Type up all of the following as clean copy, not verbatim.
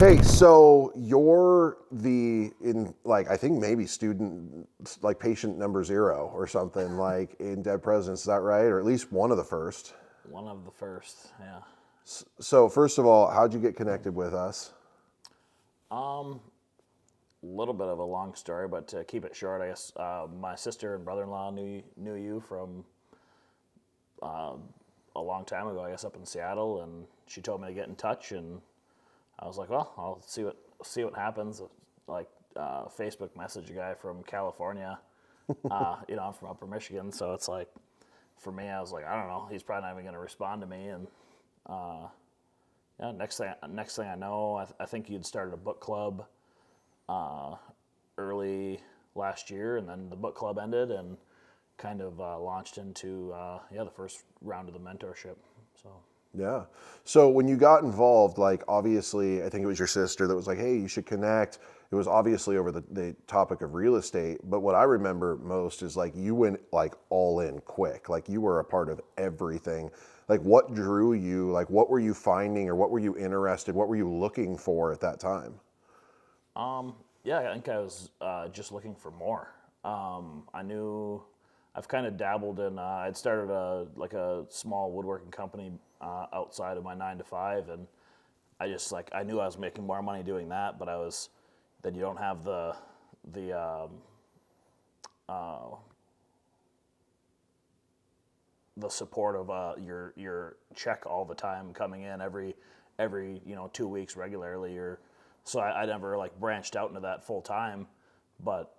Okay, so you're I think maybe student, like patient number 0 or something, like in Dead Presidents, is that right? Or at least one of the first. One of the first, yeah. So first of all, how'd you get connected with us? A little bit of a long story, but to keep it short, I guess my sister and brother-in-law knew you from a long time ago, I guess, up in Seattle, and she told me to get in touch, and I was like, well, I'll see what happens. Like Facebook message a guy from California. I'm from Upper Michigan, so it's like, for me, I was like, I don't know, he's probably not even going to respond to me. And next thing I know, I think you'd started a book club early last year, and then the book club ended and kind of launched into the first round of the mentorship. So. Yeah. So when you got involved, like obviously, I think it was your sister that was like, hey, you should connect. It was obviously over the topic of real estate. But what I remember most is like you went like all in quick. Like you were a part of everything. Like what drew you? Like what were you finding, or what were you interested? What were you looking for at that time? I think I was just looking for more. I knew I've kind of dabbled in. I'd started a small woodworking company outside of my 9-to-5, and I knew I was making more money doing that, but then you don't have the support of your check all the time coming in every 2 weeks regularly. So I never like branched out into that full time, but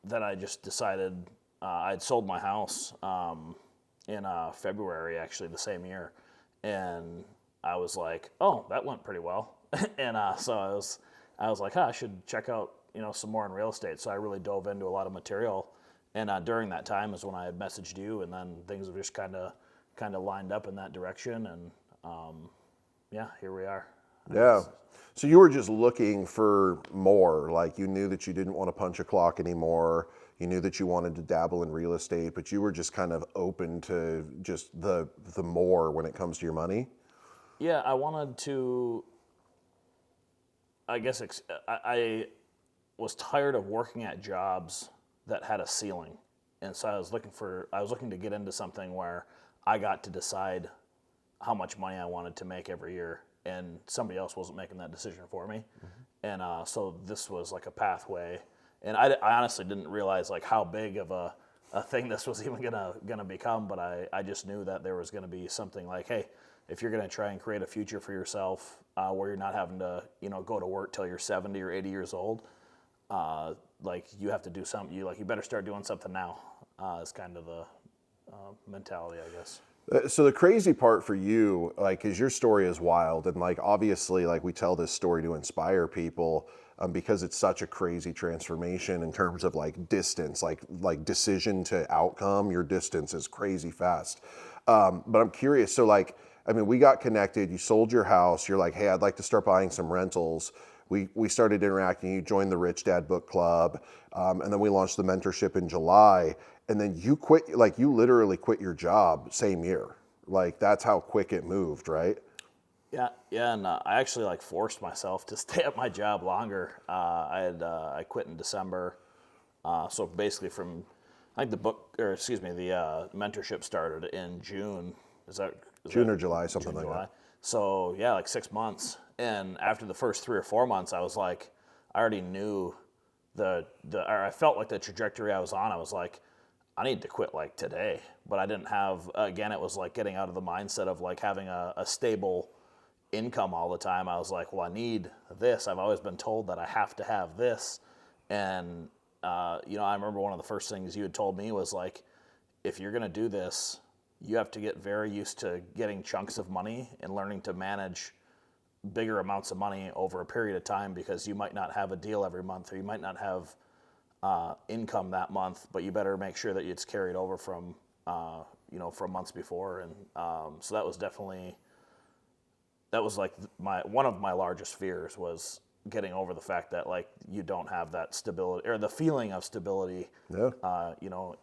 then I just decided I'd sold my house in February, actually, the same year, and I was like, oh, that went pretty well. And so I was like, I should check out some more in real estate. So I really dove into a lot of material, and during that time is when I had messaged you, and then things have just kind of lined up in that direction, and here we are. Yeah. So you were just looking for more. Like you knew that you didn't want to punch a clock anymore. You knew that you wanted to dabble in real estate, but you were just kind of open to just the more when it comes to your money. Yeah, I wanted to. I guess I was tired of working at jobs that had a ceiling, and so I was looking to get into something where I got to decide how much money I wanted to make every year, and somebody else wasn't making that decision for me. Mm-hmm. And so this was like a pathway. And I honestly didn't realize like how big of a thing this was even gonna become, but I just knew that there was gonna be something like, hey, if you're gonna try and create a future for yourself where you're not having to go to work till you're 70 or 80 years old, like you have to do something. You better start doing something now. Is kind of the mentality, I guess. So the crazy part for you, like, is your story is wild, and like obviously, like we tell this story to inspire people. Because it's such a crazy transformation in terms of like distance, like decision to outcome, your distance is crazy fast. But I'm curious, so like, I mean, we got connected, you sold your house, you're like, hey, I'd like to start buying some rentals. We started interacting, you joined the Rich Dad Book Club, and then we launched the mentorship in July, and then you quit, like you literally quit your job same year. Like that's how quick it moved, right? Yeah, and I actually like forced myself to stay at my job longer. I quit in December, so basically I think the mentorship started in June. Is June or July, something June, like July? that. So yeah, like 6 months. And after the first 3 or 4 months, I was like, I already knew or I felt like the trajectory I was on. I was like, I need to quit like today. But I didn't have. Again, it was like getting out of the mindset of like having a stable income all the time. I was like, well, I need this. I've always been told that I have to have this. And, I remember one of the first things you had told me was like, if you're going to do this, you have to get very used to getting chunks of money and learning to manage bigger amounts of money over a period of time, because you might not have a deal every month, or you might not have income that month, but you better make sure that it's carried over from months before. And so that was definitely, that was like one of my largest fears, was getting over the fact that like you don't have that stability or the feeling of stability. Yeah.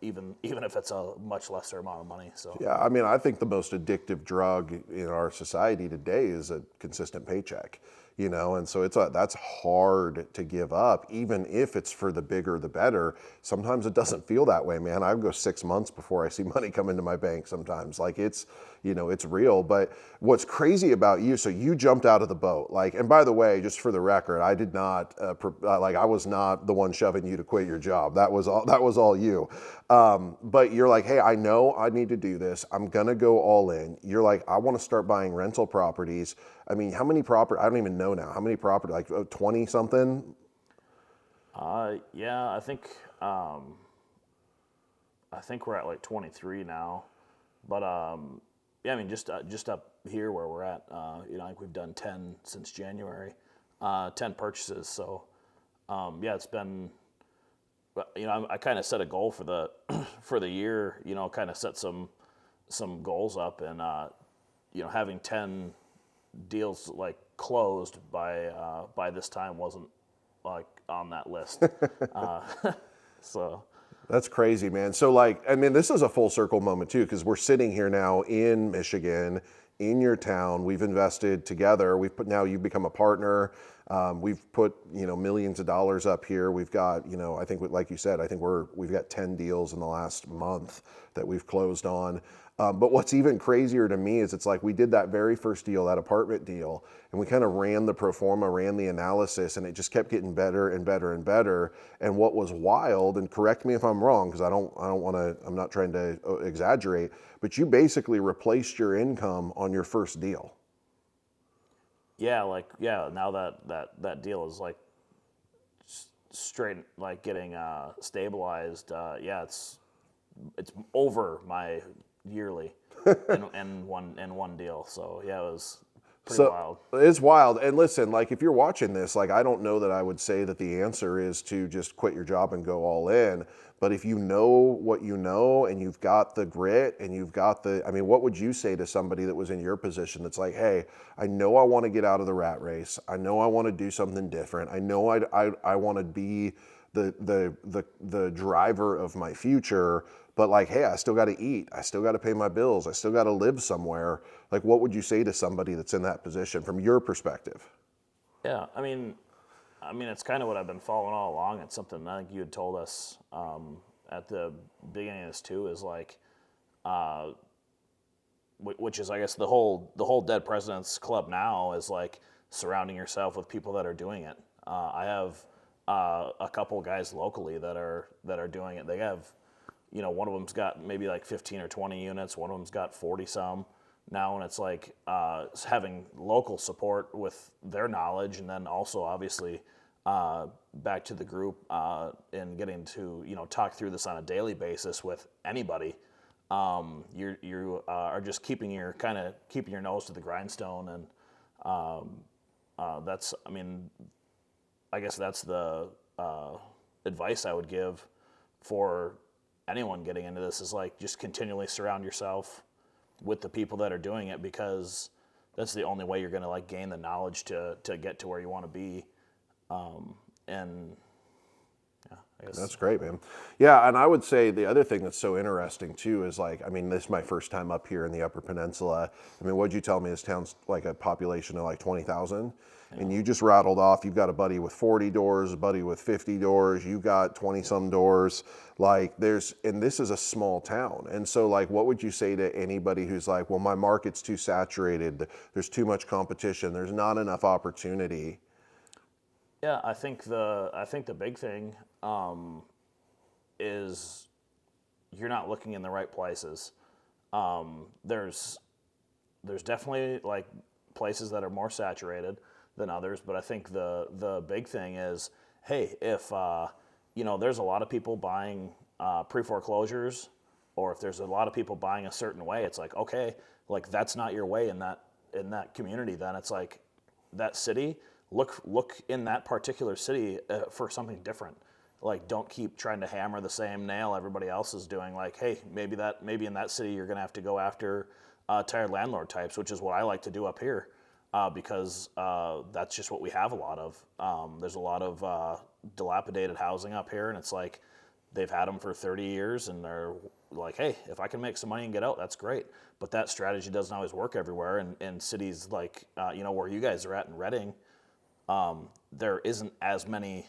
Even if it's a much lesser amount of money. So yeah, I mean, I think the most addictive drug in our society today is a consistent paycheck. you know, and so that's hard to give up, even if it's for the bigger the better. Sometimes it doesn't feel that way, man. I go 6 months before I see money come into my bank sometimes. Like it's, you know, it's real. But what's crazy about you, so you jumped out of the boat, like, and by the way, just for the record, I did not like, I was not the one shoving you to quit your job. That was all you. But you're like, hey, I know I need to do this. I'm gonna go all in. You're like, I want to start buying rental properties. I mean, how many property? I don't even know now. How many property? Like 20 something? Yeah, I think we're at like 23 now, but yeah, I mean, just up here where we're at, you know, I think we've done 10 since January, 10 purchases. So yeah, it's been, you know, I kind of set a goal for the for the year, you know, kind of set some goals up, and you know, having 10 deals like closed by this time wasn't like on that list. So That's crazy, man. So like, I mean, this is a full circle moment too, because we're sitting here now in Michigan, in your town. We've invested together. Now you've become a partner. We've put, you know, millions of dollars up here. We've got, you know, I think like you said, I think we've got 10 deals in the last month that we've closed on. But what's even crazier to me is it's like we did that very first deal, that apartment deal, and we kind of ran the pro forma, ran the analysis, and it just kept getting better and better and better. And what was wild, and correct me if I'm wrong, because I don't want to, I'm not trying to exaggerate, but you basically replaced your income on your first deal. yeah, like yeah, now that deal is like straight, like getting stabilized. Yeah, it's over my yearly in one deal. So yeah, it was pretty wild. It's wild. And listen, like if you're watching this, like I don't know that I would say that the answer is to just quit your job and go all in. But if you know what you know and you've got the grit and you've got I mean, what would you say to somebody that was in your position that's like, hey, I know I want to get out of the rat race. I know I want to do something different. I know I want to be the driver of my future, but like, hey, I still got to eat. I still got to pay my bills. I still got to live somewhere. Like, what would you say to somebody that's in that position from your perspective? Yeah, I mean, it's kind of what I've been following all along. It's something I think you had told us at the beginning of this too. Is like, which is I guess the whole Dead Presidents Club now is like surrounding yourself with people that are doing it. I have a couple guys locally that are doing it. They have, you know, one of them's got maybe like 15 or 20 units. One of them's got 40 some now, and it's like having local support with their knowledge, and then also obviously back to the group and getting to, you know, talk through this on a daily basis with anybody. You are just keeping your nose to the grindstone, and that's, I mean, I guess that's the advice I would give for anyone getting into this, is like just continually surround yourself with the people that are doing it, because that's the only way you're going to like gain the knowledge to get to where you want to be. And yeah, I guess That's great, man. Yeah, and I would say the other thing that's so interesting too is like, I mean, this is my first time up here in the Upper Peninsula. I mean, what'd you tell me? This town's like a population of like 20,000, and you just rattled off. You've got a buddy with 40 doors, a buddy with 50 doors. You got 20 some doors. Like and this is a small town, and so like, what would you say to anybody who's like, well, my market's too saturated. There's too much competition. There's not enough opportunity. Yeah, I think the big thing is you're not looking in the right places. There's definitely like places that are more saturated than others, but I think the big thing is, hey, if you know, there's a lot of people buying pre-foreclosures, or if there's a lot of people buying a certain way, it's like, okay, like that's not your way in that community. Then it's like that city. Look in that particular city for something different. Like, don't keep trying to hammer the same nail everybody else is doing. Like, hey, maybe in that city you're gonna have to go after tired landlord types, which is what I like to do up here, because that's just what we have a lot of. There's a lot of dilapidated housing up here, and it's like they've had them for 30 years, and they're like, hey, if I can make some money and get out, that's great. But that strategy doesn't always work everywhere. And cities like, you know, where you guys are at in Reading, there isn't as many.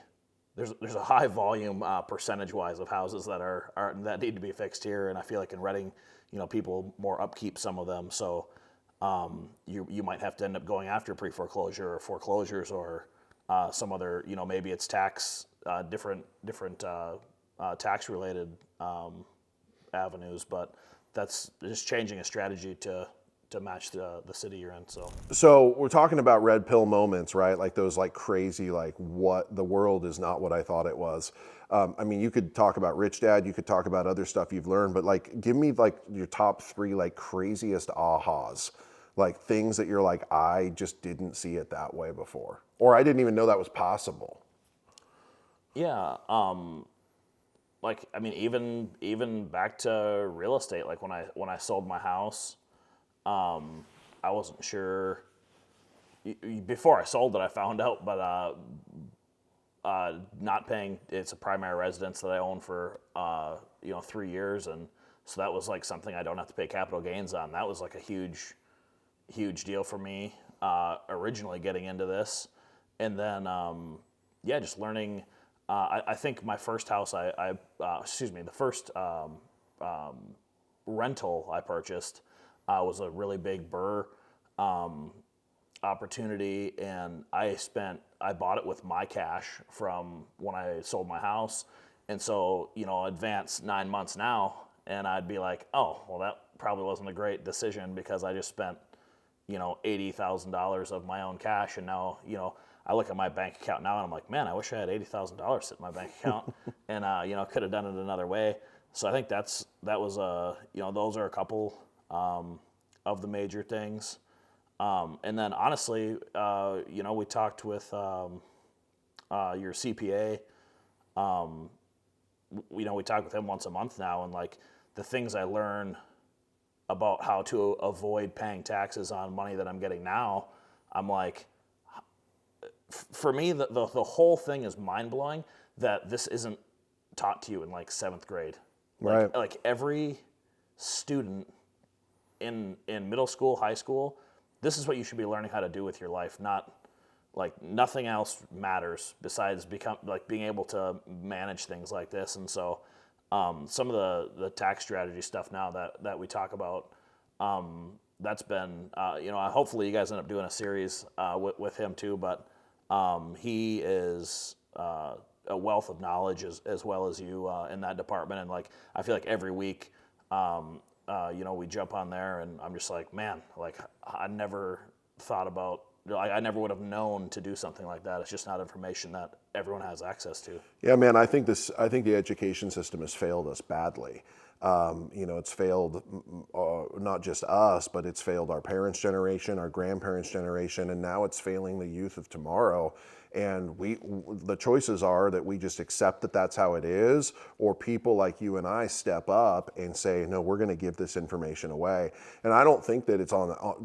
There's a high volume percentage wise of houses that are that need to be fixed here, and I feel like in Reading, people more upkeep some of them, so you might have to end up going after pre-foreclosure or foreclosures or some other, maybe it's tax different tax related avenues, but that's just changing a strategy to match the city you're in. So we're talking about red pill moments, right? Like those like crazy, like what the world is not what I thought it was. I mean, you could talk about Rich Dad, you could talk about other stuff you've learned, but like give me like your top 3 like craziest ahas, like things that you're like, I just didn't see it that way before, or I didn't even know that was possible. Yeah. Like, I mean, even back to real estate, like when I sold my house, I wasn't sure. Before I sold it, I found out, but not paying. It's a primary residence that I own for 3 years, and so that was like something I don't have to pay capital gains on. That was like a huge deal for me originally getting into this, and then just learning. I think my first house, the first rental I purchased was a really big BRRRR opportunity, and I bought it with my cash from when I sold my house, and so advance 9 months now, and I'd be like, oh well, that probably wasn't a great decision because I just spent $80,000 of my own cash, and now I look at my bank account now and I'm like, man, I wish I had $80,000 sitting in my bank account, and could have done it another way. So I think that was those are a couple of the major things. And then honestly, we talked with your CPA. We talk with him once a month now, and like the things I learn about how to avoid paying taxes on money that I'm getting now, I'm like, for me, the whole thing is mind blowing that this isn't taught to you in like 7th grade. Right. Like every student in middle school, high school, this is what you should be learning how to do with your life. Not like nothing else matters besides being able to manage things like this. And so some of the tax strategy stuff now that we talk about, that's been hopefully you guys end up doing a series with him too. But he is a wealth of knowledge as well as you in that department. And like I feel like every week. We jump on there, and I'm just like, man, like I never thought about, I never would have known to do something like that. It's just not information that everyone has access to. Yeah, man, I think the education system has failed us badly. It's failed not just us, but it's failed our parents' generation, our grandparents' generation, and now it's failing the youth of tomorrow. And the choices are that we just accept that that's how it is, or people like you and I step up and say, no, we're going to give this information away. And I don't think that it's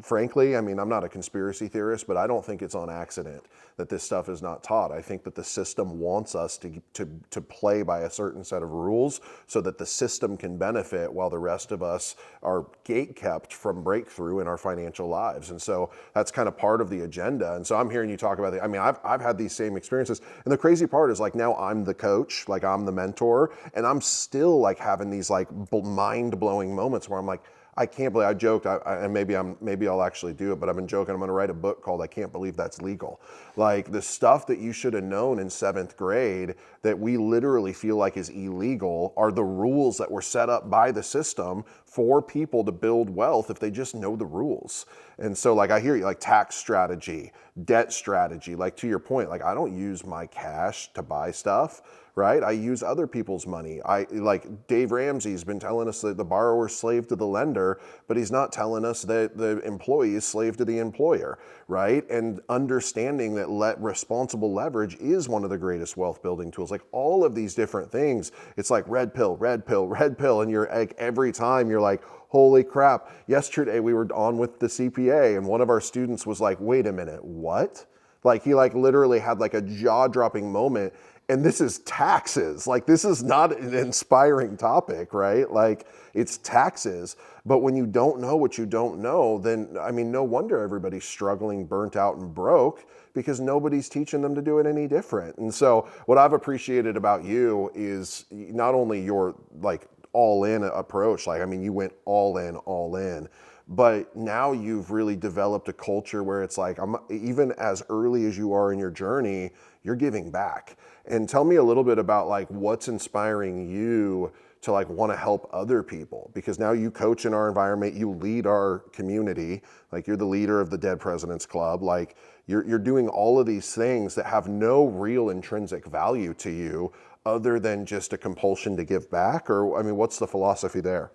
frankly, I mean, I'm not a conspiracy theorist, but I don't think it's on accident that this stuff is not taught. I think that the system wants us to play by a certain set of rules so that the system can benefit while the rest of us are gatekept from breakthrough in our financial lives. And so that's kind of part of the agenda. And so I'm hearing you talk about I've had these same experiences. And the crazy part is like now I'm the coach, like I'm the mentor, and I'm still like having these like mind-blowing moments where I'm like, I can't believe I joked, and maybe I'll actually do it, but I've been joking. I'm going to write a book called "I Can't Believe That's Legal." Like the stuff that you should have known in 7th grade that we literally feel like is illegal are the rules that were set up by the system for people to build wealth if they just know the rules. And so like I hear you, like tax strategy, debt strategy, like to your point, like I don't use my cash to buy stuff. Right? I use other people's money. Like Dave Ramsey's been telling us that the borrower is slave to the lender, but he's not telling us that the employee is slave to the employer, right? And understanding that responsible leverage is one of the greatest wealth building tools. Like all of these different things, it's like red pill, red pill, red pill. And you're like, every time you're like, holy crap. Yesterday we were on with the CPA and one of our students was like, wait a minute, what? Like he like literally had like a jaw-dropping moment. and this is taxes. Like, this is not an inspiring topic, right? Like, it's taxes. But when you don't know what you don't know, then, I mean, no wonder everybody's struggling, burnt out, and broke, because nobody's teaching them to do it any different. And so what I've appreciated about you is not only your like all in approach, like, I mean, you went all in, but now you've really developed a culture where it's like, even as early as you are in your journey, you're giving back. And tell me a little bit about like what's inspiring you to like want to help other people, because now you coach in our environment, you lead our community, like you're the leader of the Dead Presidents Club, like you're doing all of these things that have no real intrinsic value to you other than just a compulsion to give back. Or, I mean, what's the philosophy there?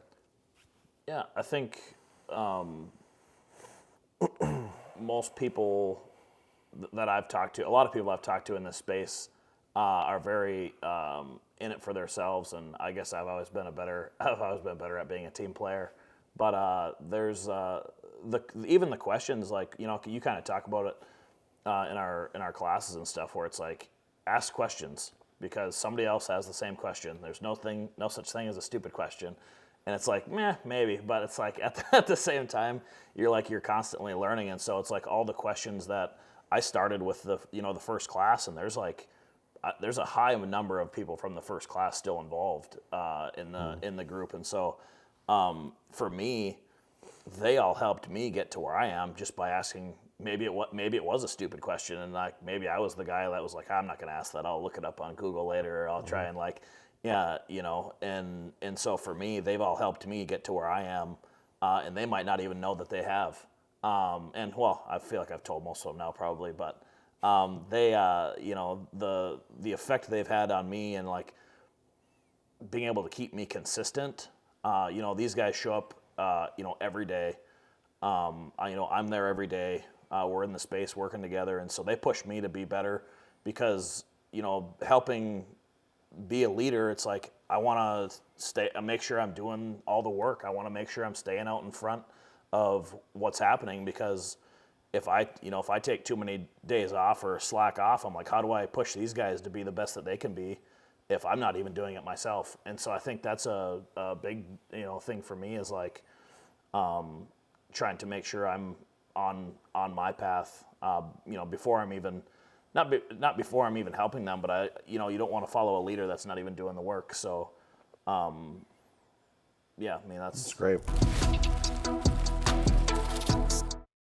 Yeah, I think most people that I've talked to, a lot of people I've talked to in this space are very in it for themselves, and I guess I've always been better at being a team player. But there's even the questions, like, you know, you kind of talk about it in our classes and stuff, where it's like, ask questions because somebody else has the same question. There's no such thing as a stupid question. And it's like, meh, maybe, but it's like at the same time, you're constantly learning. And so it's like all the questions that I started with the first class, and there's a high number of people from the first class still involved in the group. And so for me, they all helped me get to where I am just by asking. Maybe it was a stupid question, and like maybe I was the guy that was like, I'm not going to ask that. I'll look it up on Google later, or I'll try and like. Yeah, you know, and so for me, they've all helped me get to where I am, and they might not even know that they have. And well, I feel like I've told most of them now probably, but they, you know, the effect they've had on me and like being able to keep me consistent. You know, these guys show up, you know, every day. I'm there every day. We're in the space working together, and so they push me to be better because, you know, helping be a leader, it's like I want to make sure I'm doing all the work. I want to make sure I'm staying out in front of what's happening, because if I take too many days off or slack off, I'm like, how do I push these guys to be the best that they can be if I'm not even doing it myself? And so I think that's a big, you know, thing for me, is like trying to make sure I'm on my path, you know, before I'm even not before I'm even helping them, but you don't want to follow a leader that's not even doing the work. So, yeah, I mean, that's great.